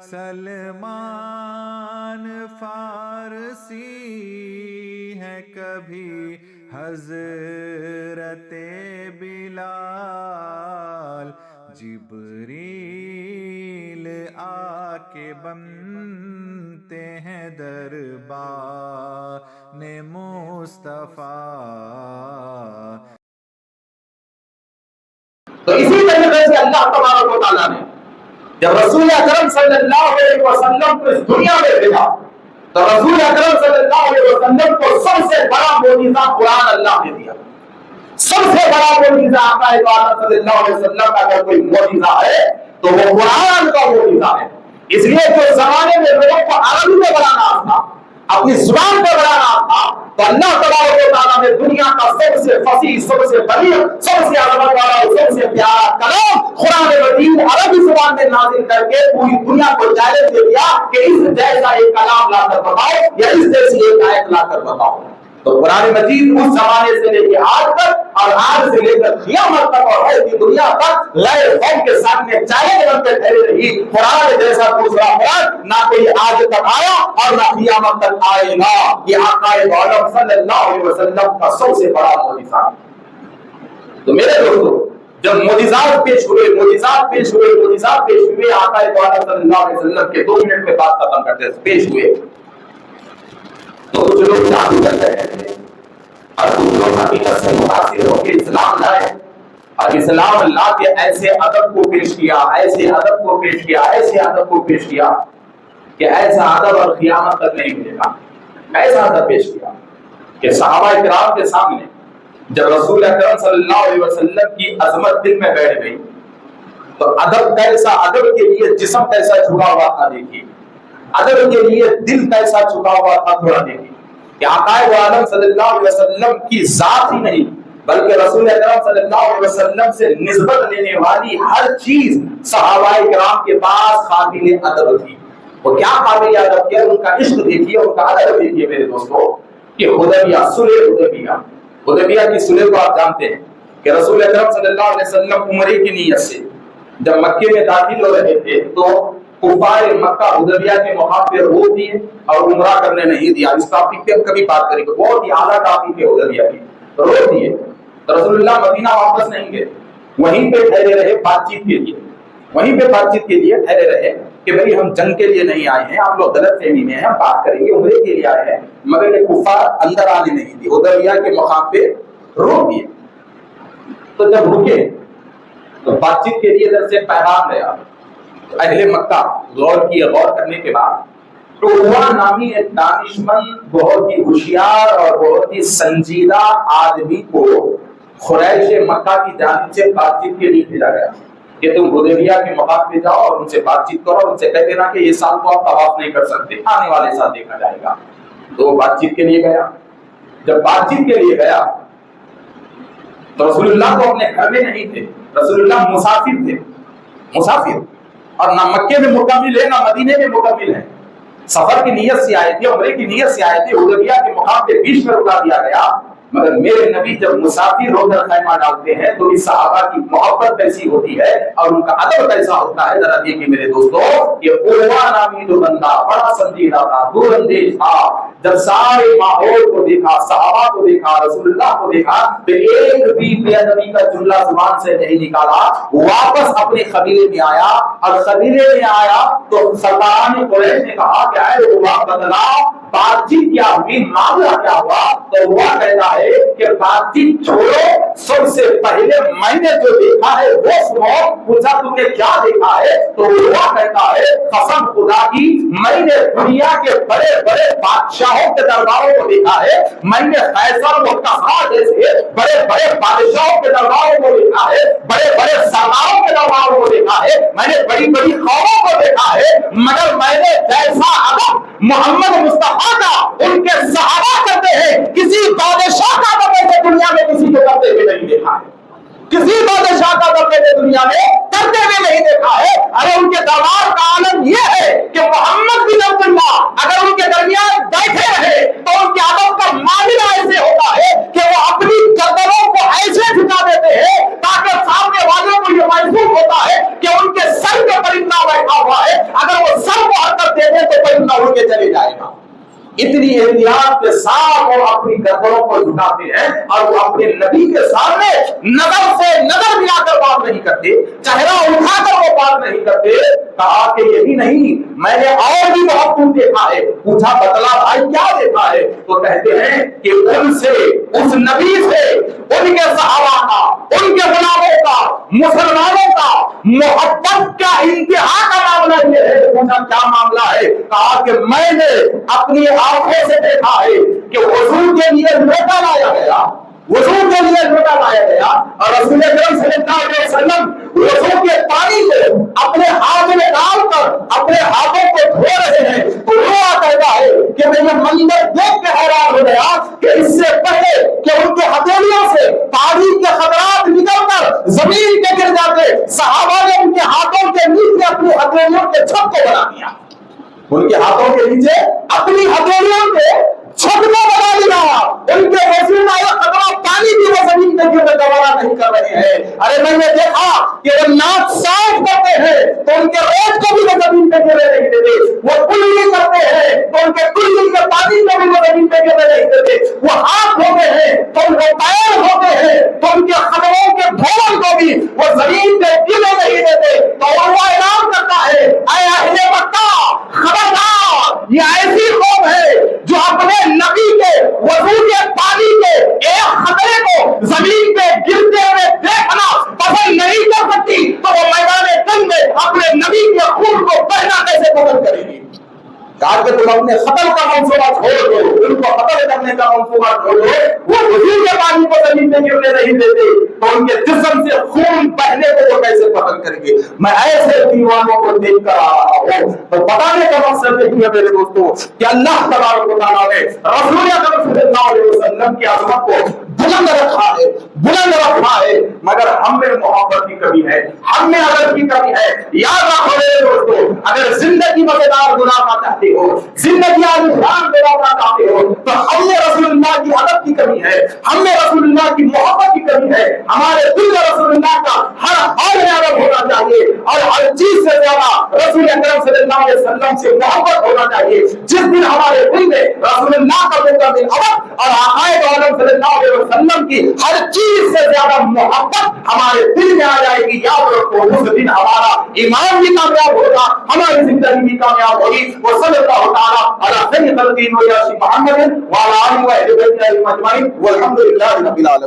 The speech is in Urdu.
سلمان فارسی ہے کبھی حضرت بلال، جبریل آ کے بنتے ہیں دربان مصطفیٰ۔ تو اسی طریقے سے اللہ تبارک و تعالیٰ نے جب رسول اکرم صلی اللہ علیہ وسلم کو اس دنیا میں بھیجا تو رسول اکرم صلی اللہ علیہ وسلم کو سب سے بڑا معجزہ قرآن اللہ نے دیا۔ سب سے بڑا معجزہ آقا دو عالم صلی اللہ علیہ وسلم کا اگر کوئی معجزہ ہے تو وہ قرآن کا معجزہ ہے۔ اس لیے جو زمانے میں لوگوں کو عربی میں بڑا ناز تھا، اپنی زبان پہ بڑا ناز تھا، تو اللہ تبارک و تعالیٰ نے دنیا کا سب سے فصیح، سب سے بلیغ، سب سے عظمت والا، سب سے پیارا کلام قرآن مجید عربی زبان میں نازل کر کے پوری دنیا کو چیلنج دے دیا کہ اس جیسا ایک کلام لا کر بتاؤ یا اس جیسی ایک آیت لا کر بتاؤ۔ تو قرآن مجید اس زمانے سے لے کے آج تک اور آج سے لے کر قیامت تک اور ہے کی دنیا تک لئے قوم کے سامنے چیلنج بن کے ٹھہری رہی۔ قرآن جیسا دوسرا قرآن نہ کوئی آج تک آیا اور نہ قیامت تک آئے گا۔ یہ آقا دو عالم صلی اللہ علیہ وسلم کا سب سے بڑا معجزہ۔ تو میرے دوستو، جب معجزات پیش ہوئے آقا دو عالم صلی اللہ علیہ وسلم کے 2 منٹ میں بات ختم کرتے پیش ہوئے تو کچھ لوگ جادو کر رہے تھے اور کچھ لوگ حقیقت سے متاثر ہو کے اسلام لائے اور اسلام لا کے ایسے ادب کو پیش کیا کہ ایسا ادب اور قیامت تک نہیں ملے گا۔ ایسا ادب پیش کیا کہ صحابہ کرام کے سامنے جب رسول اکرم صلی اللہ علیہ وسلم کی عظمت دل میں بیٹھ گئی تو ادب کیسا، ادب کے لیے جسم کیسا جھکا ہوا تھا دیکھیے، ادب کے لیے دل کیسا جھکا ہوا تھا تھوڑا دیکھیے کہ آقا دو عالم صلی اللہ علیہ وسلم کی ذات ہی نہیں بلکہ رسول اکرم صلی اللہ علیہ وسلم سے نسبت لینے والی ہر چیز صحابہ کرام کے پاس قابل ادب تھی۔ وہ کیا قابل ادب کیا، ان کا عشق دیکھیے، ان کا ادب دیکھیے میرے دوستو کہ حدیبیہ کی صلح کو آپ جانتے ہیں کہ رسول اکرم صلی اللہ علیہ وسلم عمرے کی نیت سے جب مکے میں داخل ہو رہے تھے تو کفار مکہ حدیبیہ کے موقع پہ روک دیے اور عمرہ کرنے نہیں دیا۔ اس ٹاپک پہ کبھی بات کریں گے، بہت ہی اعلیٰ ٹاپک ہے حدیبیہ کی، روک دیے تو رسول اللہ مدینہ واپس نہیں گئے، وہیں پہ ٹھہرے رہے بات چیت کے لیے ٹھہرے رہے کہ بھئی ہم جنگ کے لیے نہیں آئے ہیں، آپ لوگ غلط فہمی میں ہیں، ہم بات کریں گے، عمرے کے لیے آئے ہیں، مگر یہ کفار اندر آنے نہیں دی، حدیبیہ کے مقام پہ روک دیے۔ تو جب رکے تو بات چیت کے لیے ادھر سے پیغام گیا، اہل مکہ غور کرنے کے بعد عروہ نامی ایک دانشمند بہت ہی ہوشیار اور بہت ہی سنجیدہ آدمی کو قریش مکہ کی جانب سے بات چیت کے لیے بھیجا گیا کہ تم حدیبیہ کے مقام پہ جاؤ اور ان سے بات چیت کرو، ان سے کہہ دینا کہ یہ سال تو آپ طواف نہیں کر سکتے، آنے والے سال دیکھا جائے گا۔ تو وہ بات چیت کے لیے گیا، جب بات چیت کے لیے گیا تو رسول اللہ تو اپنے گھر میں نہیں تھے، رسول اللہ مسافر تھے، اور نہ مکے میں مکمل ہے نہ مدینے میں مکمل ہے، سفر کی نیت سے آئے تھے، عمرے کی نیت سے آئے تھے، حدیبیہ کے مقام کے بیچ میں رکا دیا گیا۔ مگر میرے نبی جب مسافر ہو کر خیمہ ڈالتے ہیں تو اس صحابہ کی محبت کیسی ہوتی ہے اور ان کا ادب کیسا ہوتا ہے، ذرا دیکھیے میرے دوستو۔ یہ عروہ نامی جو بندہ بڑا سنجیدہ تھا، دور اندیش تھا، جب سارے ماحول کو دیکھا، صحابہ کو دیکھا، رسول اللہ کو دیکھا تو ایک بھی بے ادبی کا جملہ زبان سے نہیں نکالا، واپس اپنے قبیلے میں آیا اور قبیلے میں آیا تو سرداران قریش نے کہا کہ اے عروہ بدلا بات چیت کیا ہوئی، معاملہ کیا ہوا؟ تو عروہ کہتا ہے کہ بات چیت چھوڑو، سب سے پہلے میں نے جو دیکھا ہے وہ سنو۔ پوچھا تم نے کیا دیکھا ہے؟ تو عروہ کہتا ہے قسم خدا کی میں نے دنیا کے بڑے بڑے بادشاہوں کے درباروں کو دیکھا ہے، میں نے قیصر و کسریٰ جیسے بڑے بڑے بادشاہوں کے درباروں کو دیکھا ہے، بڑے بڑے سرداروں کے درباروں کو دیکھا ہے، میں نے بڑی بڑی قوموں کو دیکھا ہے، مگر میں نے جیسا ادب محمد مصطفیٰ کا ان کے صحابہ کرتے ہیں کسی بادشاہ کا ادب دنیا میں کسی کو کرتے ہوئے نہیں دیکھا ہے، کسی بادشاہ کا ادب دنیا میں کرتے ہوئے نہیں دیکھا ہے۔ ارے ان کے دربار کا عالم یہ ہے کہ محمد بن عبداللہ اگر ان کے درمیان بیٹھے رہے تو ان کے ادب کا معاملہ ایسے ہوتا ہے کہ وہ اپنی گردنوں کو ایسے جھکا دیتے ہیں تاکہ سامنے والوں کو یہ محسوس ہوتا ہے کہ ان کے سر کے پر اتنا بیٹھا ہوا ہے، اگر وہ سر اتنی احتیاط کے ساتھ وہ اپنی گردنوں کو جھکاتے ہیں اور وہ اپنے نبی کے سامنے نظر سے نظر ملا کر بات نہیں کرتے, چہرہ اٹھا کر وہ بات نہیں کرتے. کہا کہ یہی نہیں, میں نے اور بھی بہت کچھ دیکھا ہے. پوچھا بتلا بھائی کیا دیکھا ہے؟ تو کہتے ہیں کہ ان سے, اس نبی سے, ان کے صحابہ کا, ان کے غلاموں کا, مسلمانوں کا محبت کا انتہا کا معاملہ یہ ہے. پوچھا کیا معاملہ ہے؟ کہا کہ میں نے اپنی آنکھوں سے دیکھا ہے کہ وضو کے لیے لوٹا لایا گیا, وضو کے لیے لوٹا لایا گیا اور رسول اکرم صلی اللہ علیہ وسلم وضو کے پانی کو اپنے ہاتھ میں ڈال کر اپنے ہاتھوں کو دھو رہے ہیں. تو ہوا کہتا ہے کہ میں یہ منظر دیکھ کے حیران ہو گیا کہ اس سے پہلے کہ ان کے ہتھیلیوں سے پانی کے خطرات نکل کر زمین پہ گر جاتے, صحابہ نے ان کے ہاتھوں کے نیچے اپنی ہتھیلیوں کے چھت کو بنا دیا. ان کے ہاتھوں کے نیچے اپنی ہتھیلیوں کے چھت کو بنا دیا. ان کے وضو میں خطرہ پانی بھی وہ زمین پہ گر گوارا نہیں کر رہے ہیں. ارے میں نے دیکھا کہ وہ ناک صاف کرتے ہیں تو ان کے روز کو بھی وہ زمین پہ گرے نہیں دیتے. وہ کلی کرتے ہیں تو ان کے کلی کے پانی کو بھی وہ زمین پہ گرے نہیں دیتے. وہ ہاتھ ہوتے ہیں تو ان کے پیر ہوتے ہیں تو ان کے خطروں کے دھول کو بھی وہ زمین پہ گرے نہیں دیتے. تو وہ اعلان کرتا ہے, اے اہل مکہ خبردار, یہ ایسی قوم ہے جو اپنے نبی کے وضو کے پانی کے ایک خطرے کو زمین پہ گرتے ہوئے دیکھنا پسند نہیں کر سکتی, تو وہ میدان جنگ میں اپنے نبی کے خون کو بہنا کیسے پسند کرے گی؟ کہا کہ تم اپنے قتل کا منصوبہ چھوڑ دو, ان کو قتل کرنے کا منصوبہ چھوڑ دو. وہ وضو کے پانی کو زمین پہ گرنے نہیں دیتے تو ان کے جسم سے خون بہنے کو وہ کیسے پسند کریں گے؟ میں ایسے دیوانوں کو دیکھ کر آ رہا ہوں. تو بتانے کا مقصد یہی ہے میرے دوستوں کہ اللہ تبارک و تعالیٰ نے رسول اکرم صلی اللہ علیہ وسلم کی عظمت کو بلند رکھا ہے, بلند رکھا ہے, مگر ہم میں محبت کی کمی ہے, ہم میں ادب کی کمی ہے. یاد رکھو میرے دوستوں, اگر زندگی مزیدار گزارنا چاہتے ہو, زندگی آسان گزارنا چاہتے ہو, تو ہم میں رسول اللہ کی ادب کی کمی ہے, ہم میں رسول اللہ کی محبت کی کمی ہے. ہمارے دل میں رسول اللہ کا ہر حال میں ادب ہونا چاہیے اور ہر چیز سے زیادہ رسول اکرم صلی اللہ علیہ وسلم سے محبت ہونا چاہیے. جس دن ہمارے دل میں رسول اللہ کا مقدم ادب اور آقائے عالم صلی اللہ علیہ وسلم کی ہر چیز سے زیادہ محبت ہمارے دل میں آ جائے گی, یاد رکھو اس دن ہمارا ایمان بھی کامیاب ہوگا, ہماری زندگی بھی کامیاب ہوگی. وہ صلی اللہ تعالیٰ علی خیر خلقہ محمد وعلی آلہ وصحبہ اجمعین والحمد للہ رب العالمین.